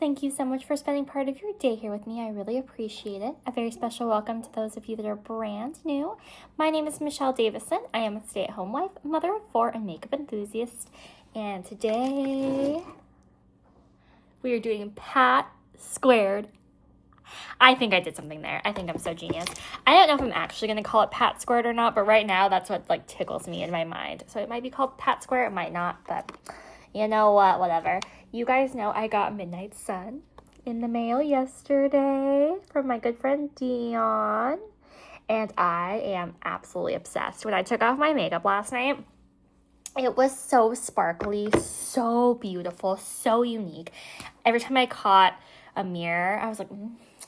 Thank you so much for spending part of your day here with me. I really appreciate it. A very special welcome to those of you that are brand new. My name is Michelle Davison. I am a stay-at-home wife, mother of 4, and makeup enthusiast. And today we are doing Pat squared. I think I did something there. I think I'm so genius. I don't know if I'm actually going to call it Pat squared or not, but right now that's what like tickles me in my mind. So it might be called Pat square, it might not, but you know what, whatever. You guys know I got Midnight Sun in the mail yesterday from my good friend Dion, and I am absolutely obsessed. When I took off my makeup last night, it was so sparkly, so beautiful, so unique. Every time I caught a mirror, I was like,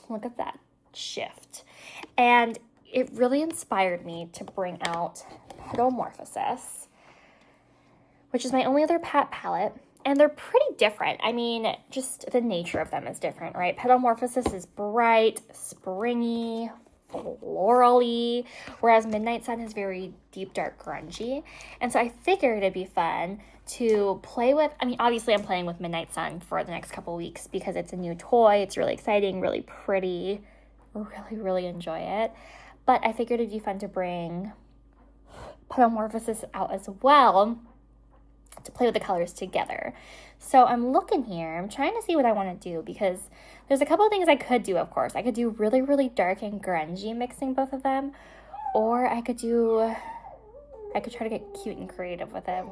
look at that shift. And it really inspired me to bring out Petalmorphasis, which is my only other Pat palette. And they're pretty different. I mean, just the nature of them is different, right? Petalmorphasis is bright, springy, florally, whereas Midnight Sun is very deep, dark, grungy. And so I figured it'd be fun to play with. I mean, obviously I'm playing with Midnight Sun for the next couple weeks because it's a new toy. It's really exciting, really pretty. Really enjoy it. But I figured it'd be fun to bring Petalmorphasis out as well, to play with the colors together. So I'm looking here, I'm trying to see what I want to do because there's a couple of things I could do, of course. I could do really dark and grungy, mixing both of them, or I could try to get cute and creative with it.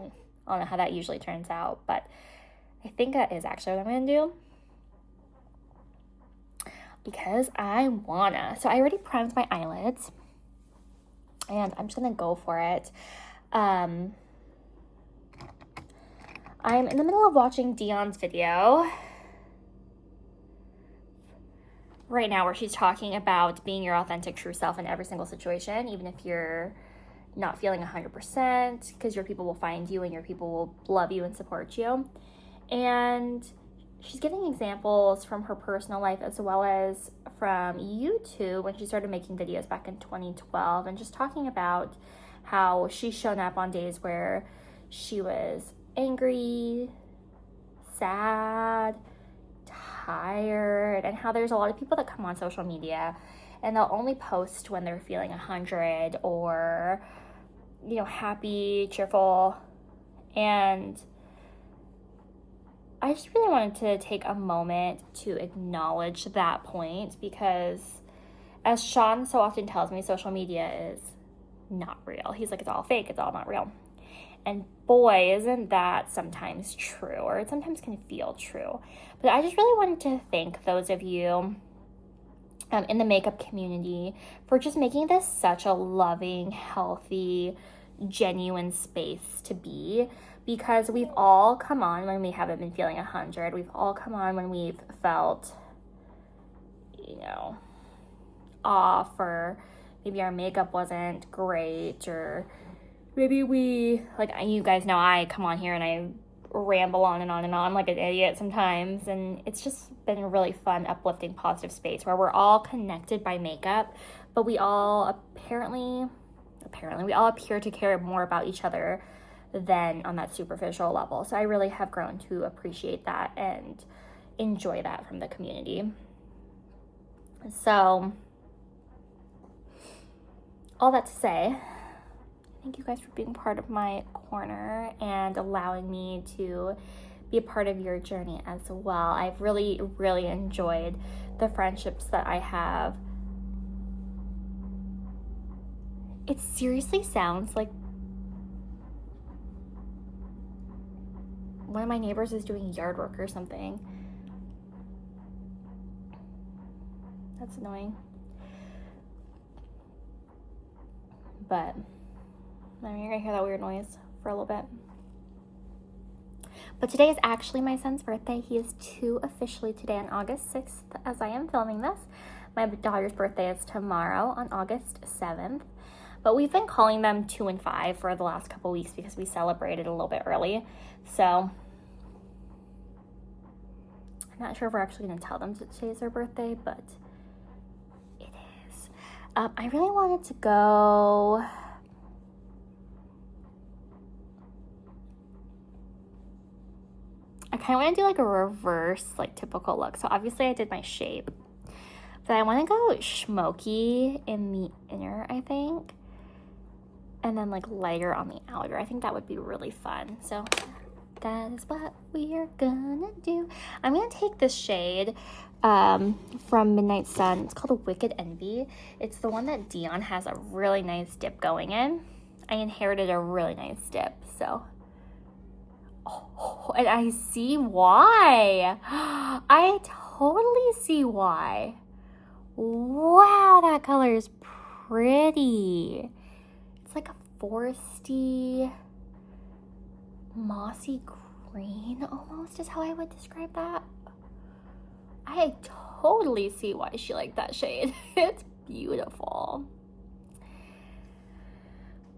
I don't know how that usually turns out, but I think that is actually what I'm going to do because I wanna. So I already primed my eyelids and I'm just going to go for it. I'm in the middle of watching Dion's video right now where she's talking about being your authentic true self in every single situation, even if you're not feeling 100%, because your people will find you and your people will love you and support you. And she's giving examples from her personal life as well as from YouTube when she started making videos back in 2012, and just talking about how she's shown up on days where she was angry, sad, tired, and how there's a lot of people that come on social media and they'll only post when they're feeling 100 or, you know, happy, cheerful. And I just really wanted to take a moment to acknowledge that point because, as Sean so often tells me, social media is not real. He's like, it's all fake, it's all not real. And boy, isn't that sometimes true, or it sometimes can feel true. But I just really wanted to thank those of you in the makeup community for just making this such a loving, healthy, genuine space to be, because we've all come on when we haven't been feeling 100. We've all come on when we've felt, you know, off, or maybe our makeup wasn't great, or maybe we, like, you guys know I come on here and I ramble on and on and on like an idiot sometimes, and it's just been a really fun, uplifting, positive space where we're all connected by makeup, but we all apparently we all appear to care more about each other than on that superficial level. So I really have grown to appreciate that and enjoy that from the community. So all that to say, thank you guys for being part of my corner and allowing me to be a part of your journey as well. I've really enjoyed the friendships that I have. It seriously sounds like one of my neighbors is doing yard work or something. That's annoying. But I mean, you're gonna hear that weird noise for a little bit. But today is actually my son's birthday. He is 2 officially today on August 6th as I am filming this. My daughter's birthday is tomorrow on August 7th. But we've been calling them 2 and 5 for the last couple weeks because we celebrated a little bit early. So I'm not sure if we're actually gonna tell them today's their birthday, but it is. I really wanted to go kind of want to do like a reverse, like typical look. So obviously I did my shape, but I want to go smoky in the inner, I think, and then like lighter on the outer. I think that would be really fun. So that is what we are gonna do. I'm gonna take this shade from Midnight Sun. It's called a Wicked Envy. It's the one that Dion has a really nice dip going in. I inherited a really nice dip, so. Oh, and I see why. I totally see why. Wow, that color is pretty. It's like a foresty, mossy green almost is how I would describe that. I totally see why she liked that shade. It's beautiful.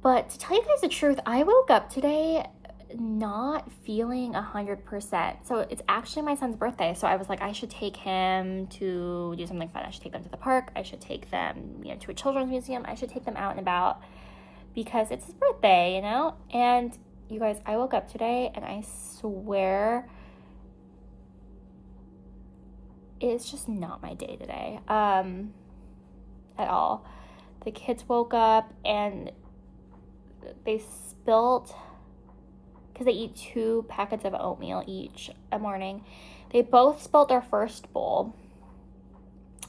But to tell you guys the truth, I woke up today not feeling 100%. So it's actually my son's birthday. So I was like, I should take him to do something fun. I should take them to the park. I should take them, to a children's museum. I should take them out and about because it's his birthday, And you guys, I woke up today and I swear it's just not my day today at all. The kids woke up and they spilt, because they eat 2 packets of oatmeal each a morning. They both spilt their first bowl.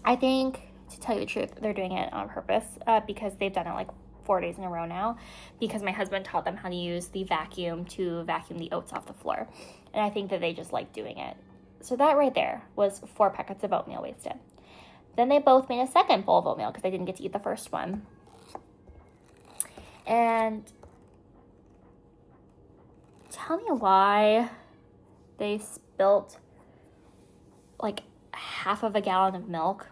I think, to tell you the truth, they're doing it on purpose because they've done it like 4 days in a row now, because my husband taught them how to use the vacuum to vacuum the oats off the floor. And I think that they just like doing it. So that right there was 4 packets of oatmeal wasted. Then they both made a second bowl of oatmeal because they didn't get to eat the first one. And tell me why they spilt like half of a gallon of milk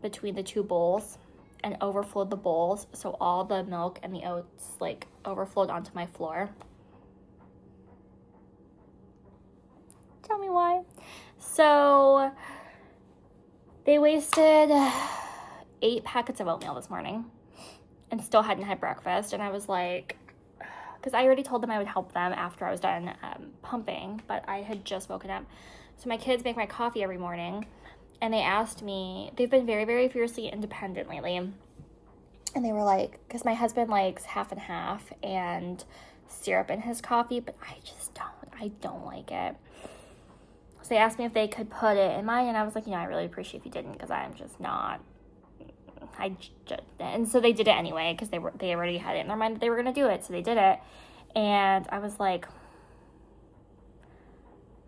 between the 2 bowls and overflowed the bowls, so all the milk and the oats like overflowed onto my floor. Tell me why. So they wasted 8 packets of oatmeal this morning and still hadn't had breakfast. And I was like, because I already told them I would help them after I was done pumping, but I had just woken up. So my kids make my coffee every morning, and they asked me, they've been very, very fiercely independent lately. And they were like, because my husband likes half and half and syrup in his coffee, but I don't like it. So they asked me if they could put it in mine, and I was like, I really appreciate if you didn't, because I'm just not. And so they did it anyway, because they already had it in their mind that they were going to do it, so they did it. And I was like,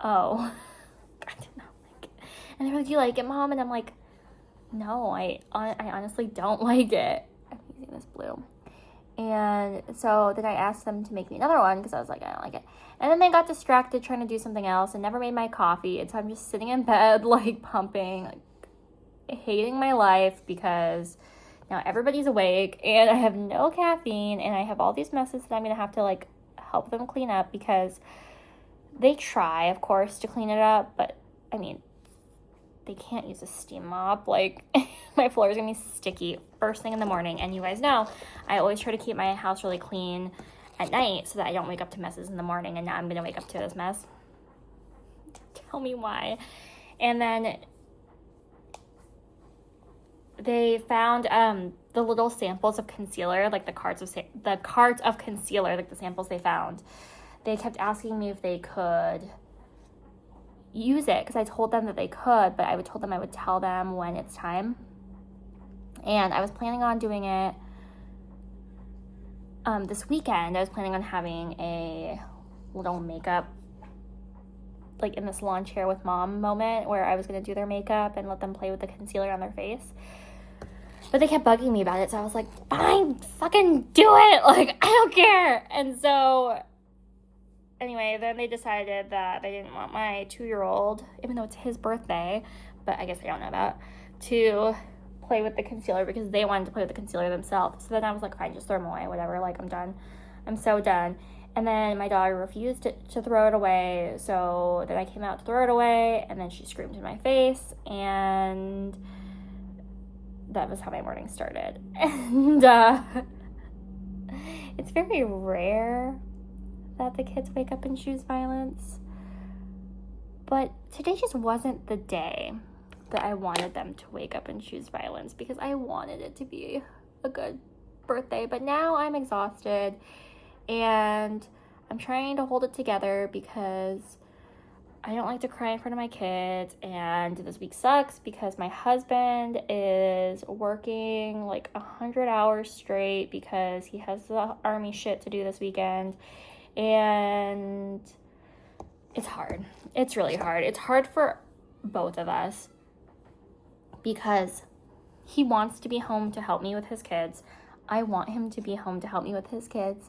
oh, I did not like it. And they were like, do you like it, Mom? And I'm like, no, I honestly don't like it. I'm using this blue. And so then I asked them to make me another one, because I was like, I don't like it. And then they got distracted trying to do something else and never made my coffee. And so I'm just sitting in bed, like pumping, like hating my life, because now everybody's awake and I have no caffeine and I have all these messes that I'm going to have to like help them clean up, because they try, of course, to clean it up, but I mean, they can't use a steam mop. Like, my floor is going to be sticky first thing in the morning. And you guys know, I always try to keep my house really clean at night so that I don't wake up to messes in the morning. And now I'm going to wake up to this mess. Tell me why. And then they found the little samples of concealer, like the carts of concealer, like the samples they found. They kept asking me if they could use it, because I told them that they could, but I told them I would tell them when it's time. And I was planning on doing it this weekend. I was planning on having a little makeup, like in this lawn chair with Mom moment, where I was going to do their makeup and let them play with the concealer on their face. But they kept bugging me about it, so I was like, fine, fucking do it! Like, I don't care! And so anyway, then they decided that they didn't want my 2-year-old, even though it's his birthday, but I guess they don't know that, to play with the concealer, because they wanted to play with the concealer themselves. So then I was like, fine, just throw them away, whatever, like, I'm done. I'm so done. And then my daughter refused to throw it away, so then I came out to throw it away, and then she screamed in my face, and that was how my morning started. And it's very rare that the kids wake up and choose violence. But today just wasn't the day that I wanted them to wake up and choose violence, because I wanted it to be a good birthday. But now I'm exhausted and I'm trying to hold it together because I don't like to cry in front of my kids, and this week sucks because my husband is working like 100 hours straight because he has the army shit to do this weekend, and it's hard. It's really hard. It's hard for both of us because he wants to be home to help me with his kids. I want him to be home to help me with his kids,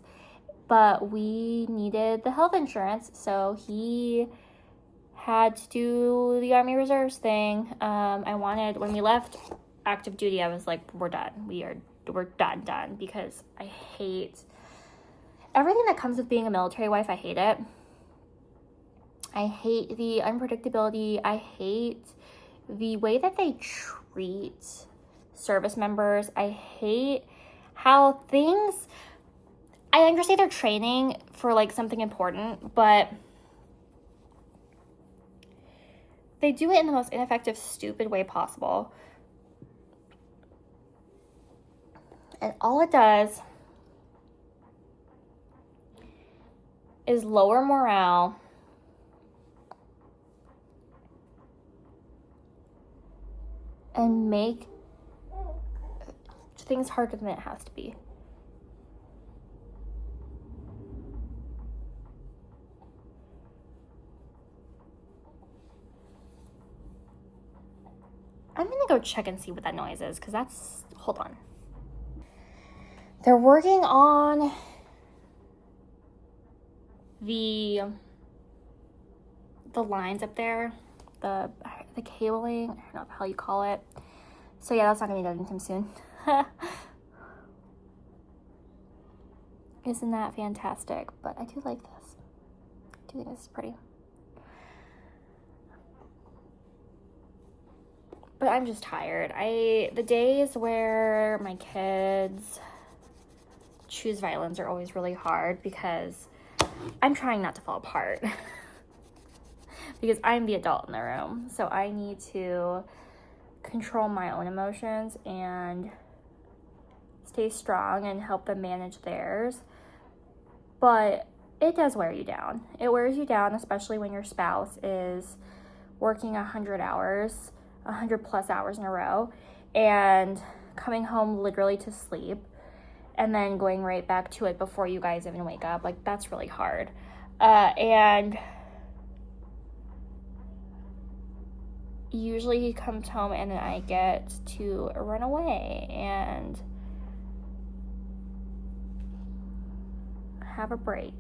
but we needed the health insurance, so he had to do the Army Reserves thing. When we left active duty, I was like, we're done. We're done, because I hate everything that comes with being a military wife. I hate it. I hate the unpredictability. I hate the way that they treat service members. I hate how I understand they're training for like something important, but they do it in the most ineffective, stupid way possible. And all it does is lower morale and make things harder than it has to be. I'm gonna go check and see what that noise is, because hold on. They're working on the lines up there, the cabling, I don't know how you call it. So yeah, that's not gonna be done anytime soon. Isn't that fantastic? But I do like this. I do think this is pretty. But I'm just tired. The days where my kids choose violence are always really hard because I'm trying not to fall apart. Because I'm the adult in the room. So I need to control my own emotions and stay strong and help them manage theirs. But it does wear you down. It wears you down, especially when your spouse is working 100 plus hours in a row and coming home literally to sleep and then going right back to it before you guys even wake up. Like, that's really hard. And usually he comes home and then I get to run away and have a break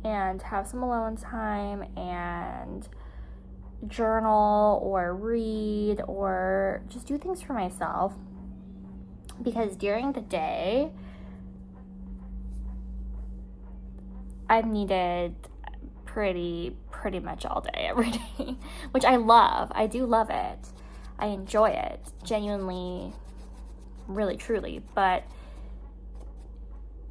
and have some alone time and journal or read or just do things for myself, because during the day I'm needed pretty much all day, every day, which I love. I do love it. I enjoy it genuinely, really, truly. But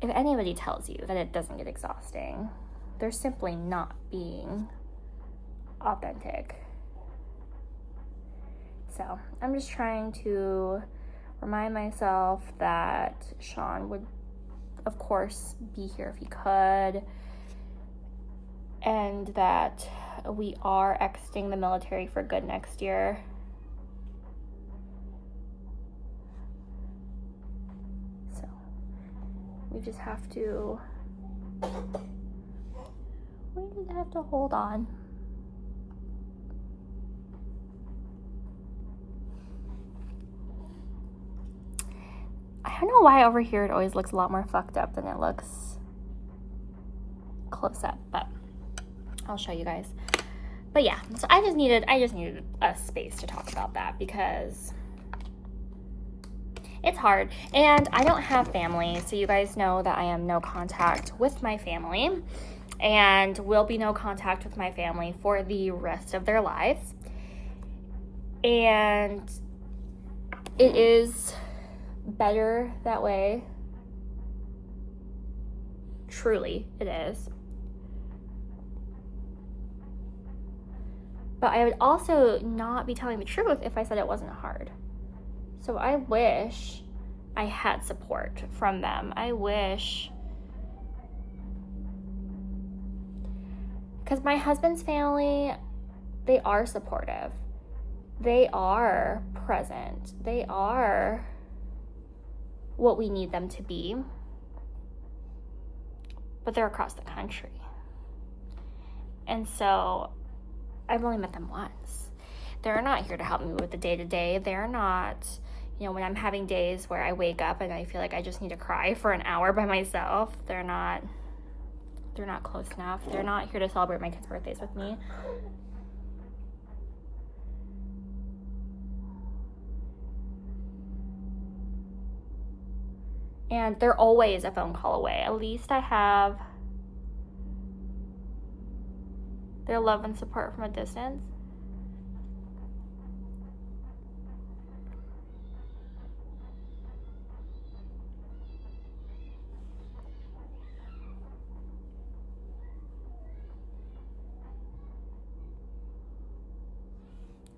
if anybody tells you that it doesn't get exhausting, they're simply not being authentic. So I'm just trying to remind myself that Sean would, of course, be here if he could, and that we are exiting the military for good next year. So we just have to hold on. I don't know why over here it always looks a lot more fucked up than it looks close up, but I'll show you guys. But yeah, so I just needed a space to talk about that because it's hard. And I don't have family, so you guys know that I am no contact with my family and will be no contact with my family for the rest of their lives. And it is better that way. Truly, it is. But I would also not be telling the truth if I said it wasn't hard. So I wish I had support from them. I wish, because my husband's family, they are supportive. They are present. They are what we need them to be. But they're across the country. And so I've only met them once. They're not here to help me with the day-to-day. They're not, when I'm having days where I wake up and I feel like I just need to cry for an hour by myself, they're not close enough. They're not here to celebrate my kids' birthdays with me. And they're always a phone call away. At least I have their love and support from a distance.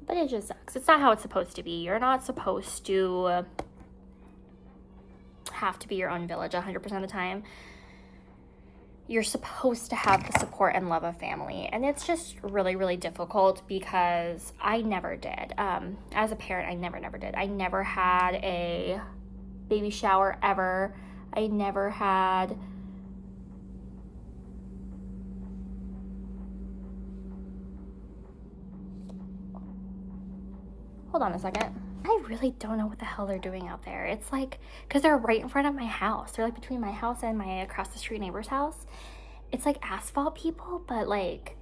But it just sucks. It's not how it's supposed to be. You're not supposed to have to be your own village 100% of the time. You're supposed to have the support and love of family. And it's just really, really difficult because I never did. As a parent, I never did. I never had a baby shower ever. I never had hold on a second. I really don't know what the hell they're doing out there. It's like, because they're right in front of my house. They're like between my house and my across the street neighbor's house. It's like asphalt people, but like,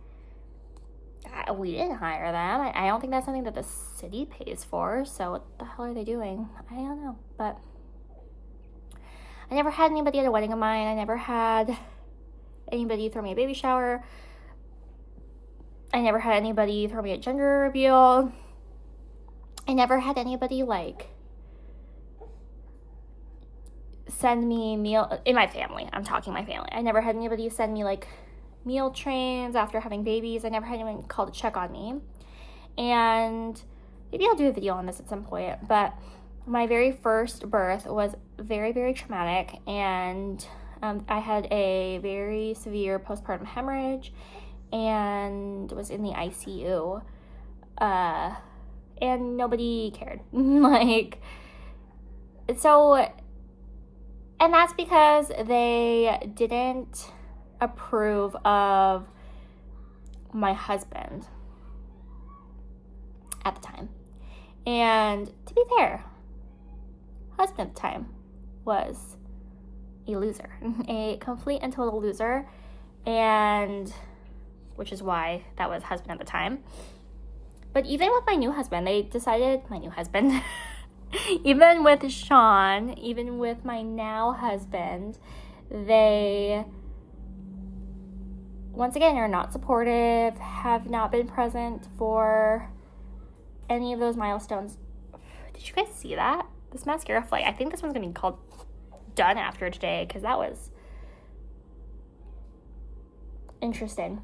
we didn't hire them. I don't think that's something that the city pays for. So what the hell are they doing? I don't know. But I never had anybody at a wedding of mine. I never had anybody throw me a baby shower. I never had anybody throw me a gender reveal. I never had anybody like send me meal in my family. I'm talking my family. I never had anybody send me like meal trains after having babies. I never had anyone call to check on me. And maybe I'll do a video on this at some point, but my very first birth was very, very traumatic, and I had a very severe postpartum hemorrhage and was in the ICU. And nobody cared. And that's because they didn't approve of my husband at the time. And to be fair, husband at the time was a loser, a complete and total loser, and which is why that was husband at the time. But even with my new husband, even with Sean, even with my now husband, they, once again, are not supportive, have not been present for any of those milestones. Did you guys see that? This mascara flight, I think this one's going to be called Done After today, because that was interesting.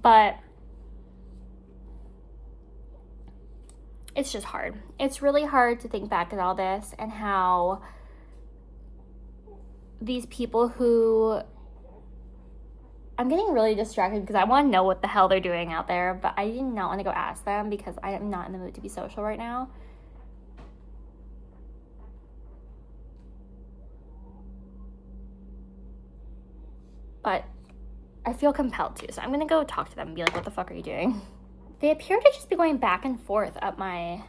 But it's just hard. It's really hard to think back at all this and how these people who, I'm getting really distracted because I want to know what the hell they're doing out there, but I do not want to go ask them because I am not in the mood to be social right now. But I feel compelled to, so I'm going to go talk to them and be like, what the fuck are you doing? They appear to just be going back and forth up my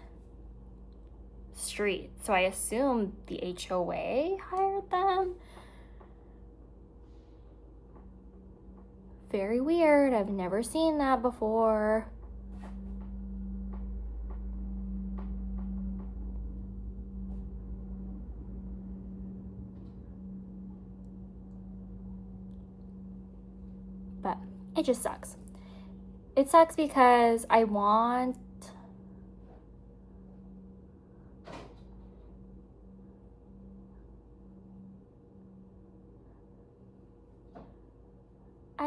street, so I assume the HOA hired them. Very weird. I've never seen that before. But it just sucks. It sucks because I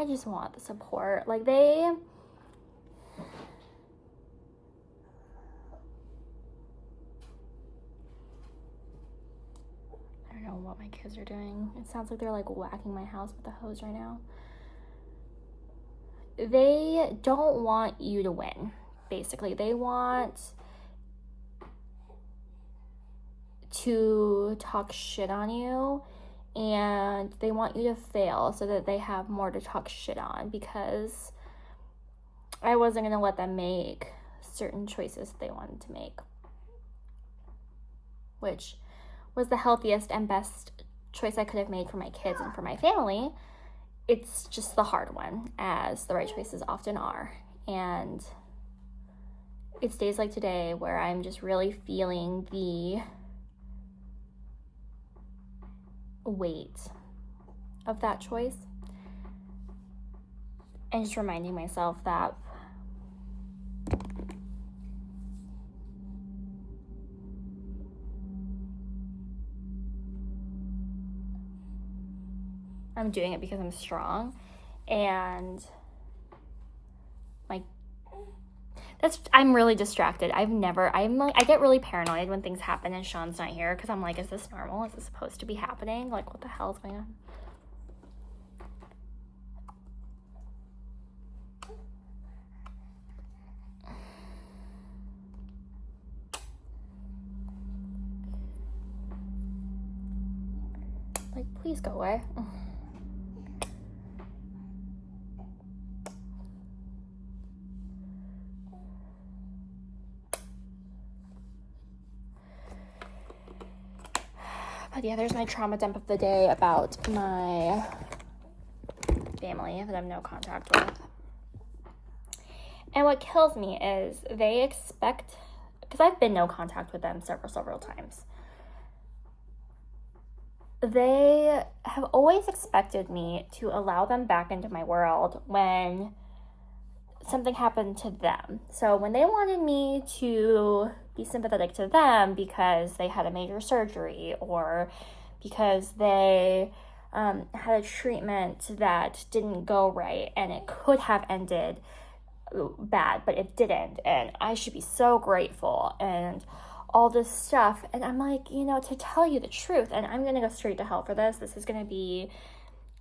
just want the support. Like, I don't know what my kids are doing. It sounds like they're like whacking my house with a hose right now. They don't want you to win, basically. They want to talk shit on you, and they want you to fail so that they have more to talk shit on, because I wasn't going to let them make certain choices they wanted to make, which was the healthiest and best choice I could have made for my kids and for my family. It's just the hard one, as the right choices often are. And it's days like today where I'm just really feeling the weight of that choice, and just reminding myself that I'm doing it because I'm strong, and like I'm really distracted. I get really paranoid when things happen and Sean's not here, because I'm like, is this normal? Is this supposed to be happening? Like, what the hell is going on? Like, please go away. But yeah, there's my trauma dump of the day about my family that I'm no contact with. And what kills me is they expect, because I've been no contact with them several times, they have always expected me to allow them back into my world when something happened to them. So when they wanted me to be sympathetic to them because they had a major surgery, or because they had a treatment that didn't go right and it could have ended bad, but it didn't, and I should be so grateful, and all this stuff. And I'm like, to tell you the truth, and I'm going to go straight to hell for this. This is going to be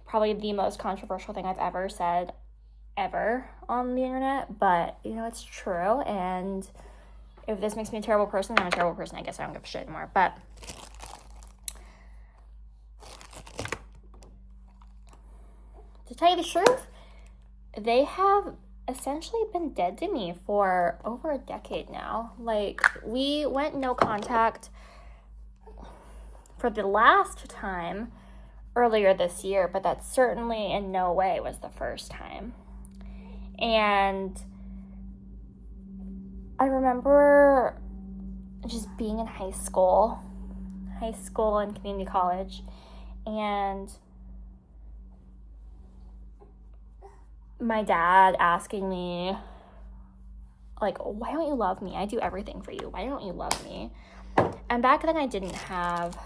probably the most controversial thing I've ever said ever on the internet, but it's true. And if this makes me a terrible person, I'm a terrible person. I guess I don't give a shit anymore. But to tell you the truth, they have essentially been dead to me for over a decade now. Like, we went no contact for the last time earlier this year, but that certainly in no way was the first time. And I remember just being in high school and community college, and my dad asking me, like, why don't you love me? I do everything for you. Why don't you love me? And back then I didn't have,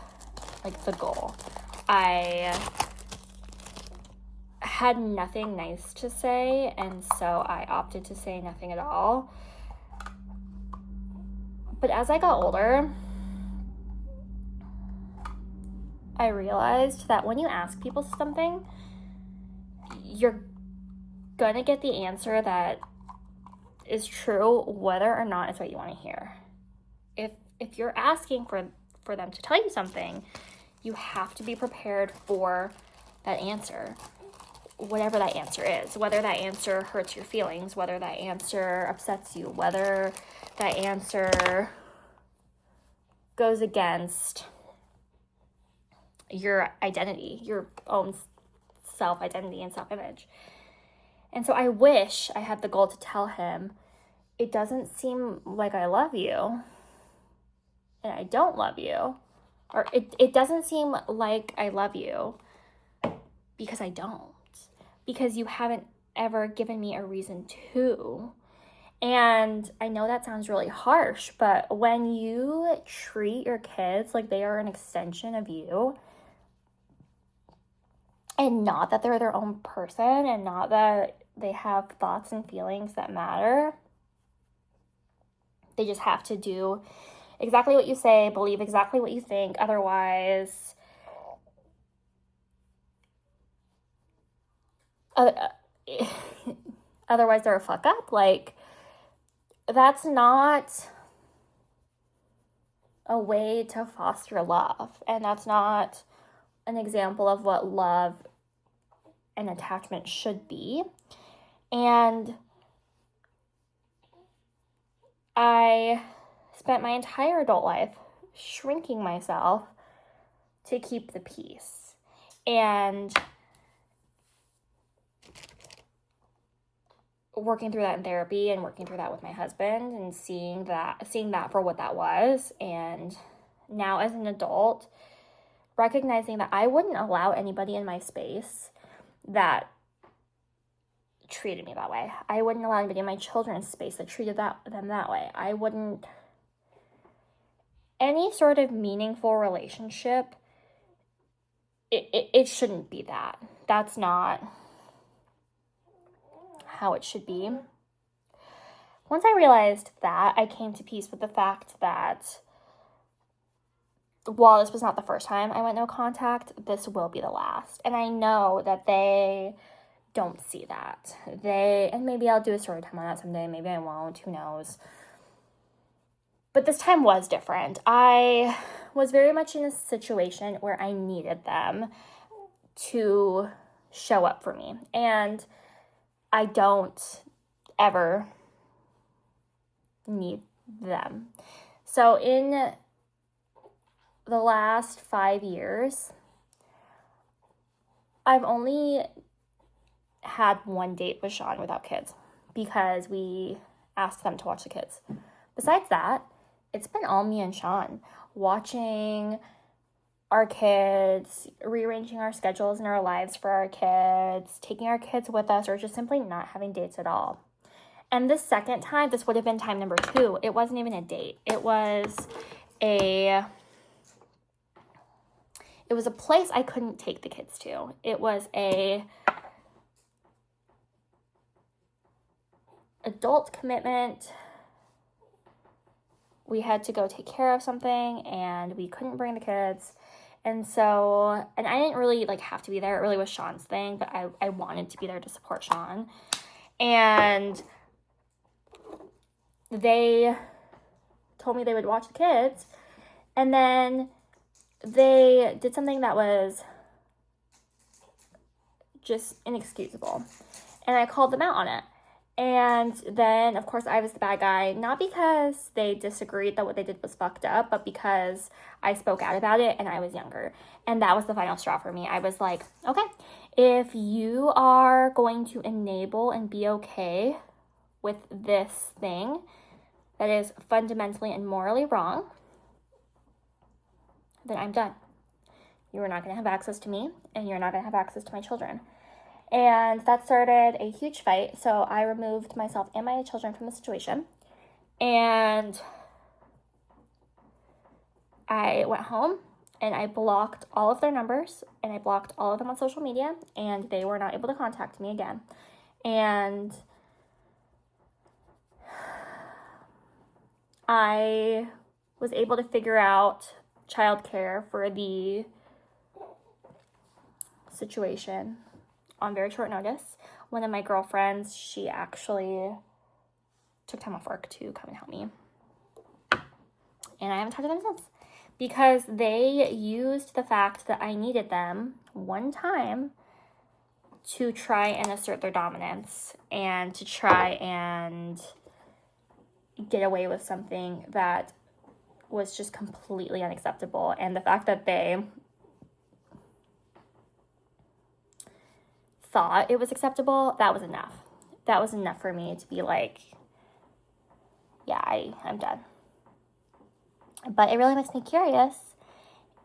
like, the goal. I had nothing nice to say, and so I opted to say nothing at all. But as I got older, I realized that when you ask people something, you're gonna get the answer that is true, whether or not it's what you want to hear. If you're asking for them to tell you something, you have to be prepared for that answer, whatever that answer is, whether that answer hurts your feelings, whether that answer upsets you, whether that answer goes against your identity, your own self-identity and self-image. And so I wish I had the goal to tell him, it doesn't seem like I love you, and I don't love you, or it doesn't seem like I love you, because I don't, because you haven't ever given me a reason to. And I know that sounds really harsh, but when you treat your kids like they are an extension of you, and not that they're their own person, and not that they have thoughts and feelings that matter, they just have to do exactly what you say, believe exactly what you think, otherwise otherwise they're a fuck up. Like, that's not a way to foster love, and that's not an example of what love and attachment should be. And I spent my entire adult life shrinking myself to keep the peace. And working through that in therapy, and working through that with my husband, and seeing that for what that was. And now as an adult, recognizing that I wouldn't allow anybody in my space that treated me that way. I wouldn't allow anybody in my children's space that treated them that way. I wouldn't. Any sort of meaningful relationship, it shouldn't be that. That's not how it should be. Once I realized that, I came to peace with the fact that while this was not the first time I went no contact, this will be the last. And I know that they don't see that. And maybe I'll do a story time on that someday, maybe I won't, who knows. But this time was different. I was very much in a situation where I needed them to show up for me. And I don't ever need them. So in the last 5 years, I've only had one date with Sean without kids, because we asked them to watch the kids. Besides that, it's been all me and Sean watching our kids, rearranging our schedules and our lives for our kids, taking our kids with us, or just simply not having dates at all. And this second time, this would have been time number 2. It wasn't even a date. It was a place I couldn't take the kids to. It was a adult commitment. We had to go take care of something, and we couldn't bring the kids. And I didn't really have to be there. It really was Sean's thing, but I wanted to be there to support Sean. And they told me they would watch the kids, and then they did something that was just inexcusable. And I called them out on it. And then, of course, I was the bad guy, not because they disagreed that what they did was fucked up, but because I spoke out about it and I was younger. And that was the final straw for me. I was like, okay, if you are going to enable and be okay with this thing that is fundamentally and morally wrong, then I'm done. You are not going to have access to me, and you're not going to have access to my children. And that started a huge fight. So I removed myself and my children from the situation. And I went home and I blocked all of their numbers, and I blocked all of them on social media, and they were not able to contact me again. And I was able to figure out childcare for the situation on very short notice. One of my girlfriends, she actually took time off work to come and help me. And I haven't talked to them since, because they used the fact that I needed them one time to try and assert their dominance, and to try and get away with something that was just completely unacceptable. And the fact that they thought it was acceptable, that was enough. that was enough for me to be like, yeah, I'm done. But it really makes me curious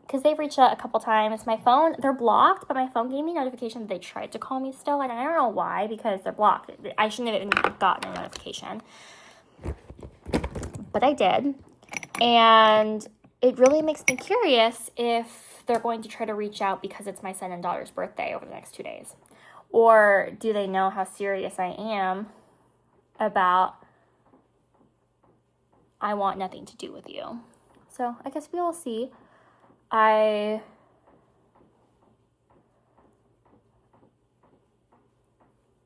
because they've reached out a couple times. My phone, they're blocked, but my phone gave me a notification that they tried to call me still, and I don't know why, because they're blocked. I shouldn't have even gotten a notification, but I did. And it really makes me curious if they're going to try to reach out because it's my son and daughter's birthday over the next 2 days. Or do they know how serious I am about, I want nothing to do with you? So I guess we will see. I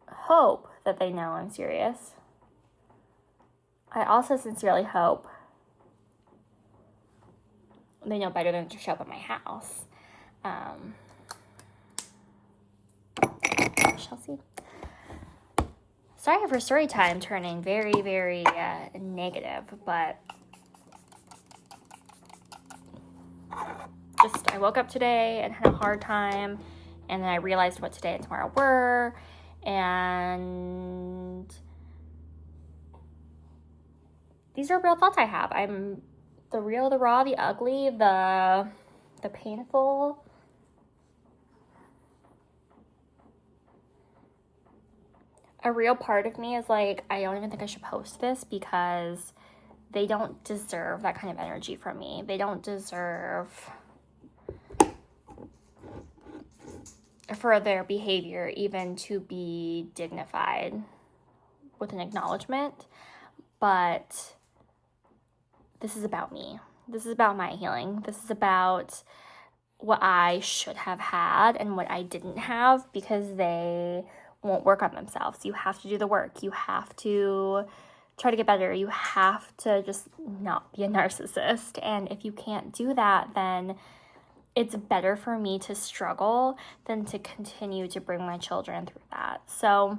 hope that they know I'm serious. I also sincerely hope they know better than to show up at my house. Shall see. Sorry for story time turning very, very negative, but just I woke up today and had a hard time, and then I realized what today and tomorrow were, and these are real thoughts I have. I'm the real, the raw, the ugly, the painful. A real part of me is like, I don't even think I should post this because they don't deserve that kind of energy from me. They don't deserve for their behavior even to be dignified with an acknowledgement. But this is about me. This is about my healing. This is about what I should have had and what I didn't have because they won't work on themselves. You have to do the work. You have to try to get better. You have to just not be a narcissist. And if you can't do that, then it's better for me to struggle than to continue to bring my children through that. So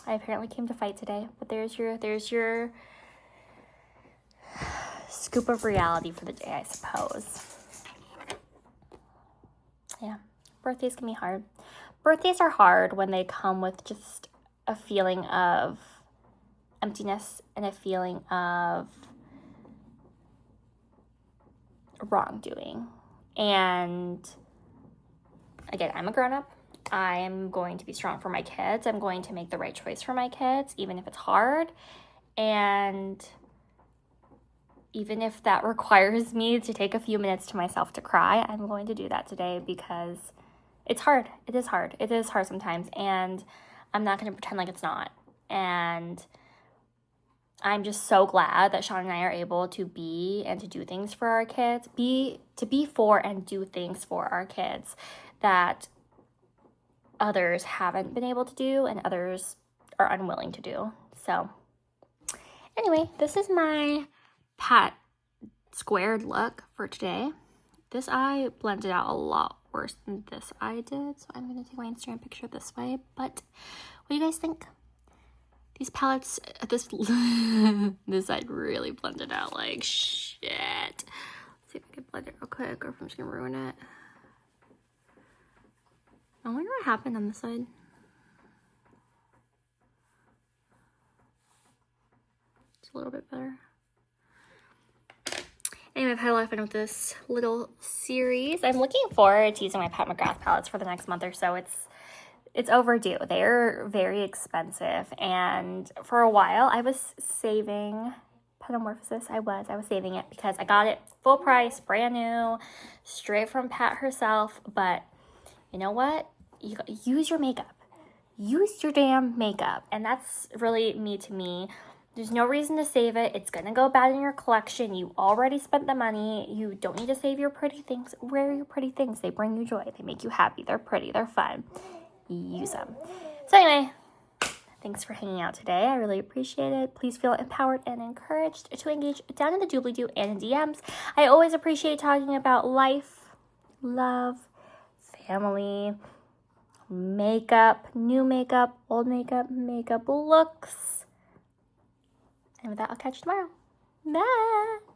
I apparently came to fight today, but there's your scoop of reality for the day, I suppose. Yeah, birthdays can be hard. Birthdays are hard when they come with just a feeling of emptiness and a feeling of wrongdoing. And again, I'm a grown-up. I am going to be strong for my kids. I'm going to make the right choice for my kids, even if it's hard. And even if that requires me to take a few minutes to myself to cry, I'm going to do that today because it's hard. It is hard. It is hard sometimes. And I'm not going to pretend like it's not. And I'm just so glad that Sean and I are able to be and to do things for our kids. To be for and do things for our kids that others haven't been able to do and others are unwilling to do. So anyway, this is my pat squared look for today. This eye blended out a lot worse than this eye did, so I'm going to take my Instagram picture this way. But what do you guys think? These palettes, this side really blended out like shit. Let's see if I can blend it real quick or if I'm just going to ruin it. I wonder what happened on this side. It's a little bit better. Anyway, I've had a lot of fun with this little series. I'm looking forward to using my Pat McGrath palettes for the next month or so. It's overdue. They're very expensive. And for a while, I was saving Petalmorphasis. I was saving it because I got it full price, brand new, straight from Pat herself. But you know what? You use your makeup. Use your damn makeup. And that's really to me. There's no reason to save it. It's going to go bad in your collection. You already spent the money. You don't need to save your pretty things. Wear your pretty things. They bring you joy. They make you happy. They're pretty. They're fun. Use them. So anyway, thanks for hanging out today. I really appreciate it. Please feel empowered and encouraged to engage down in the doobly-doo and in DMs. I always appreciate talking about life, love, family, makeup, new makeup, old makeup, makeup looks. And with that, I'll catch you tomorrow. Bye!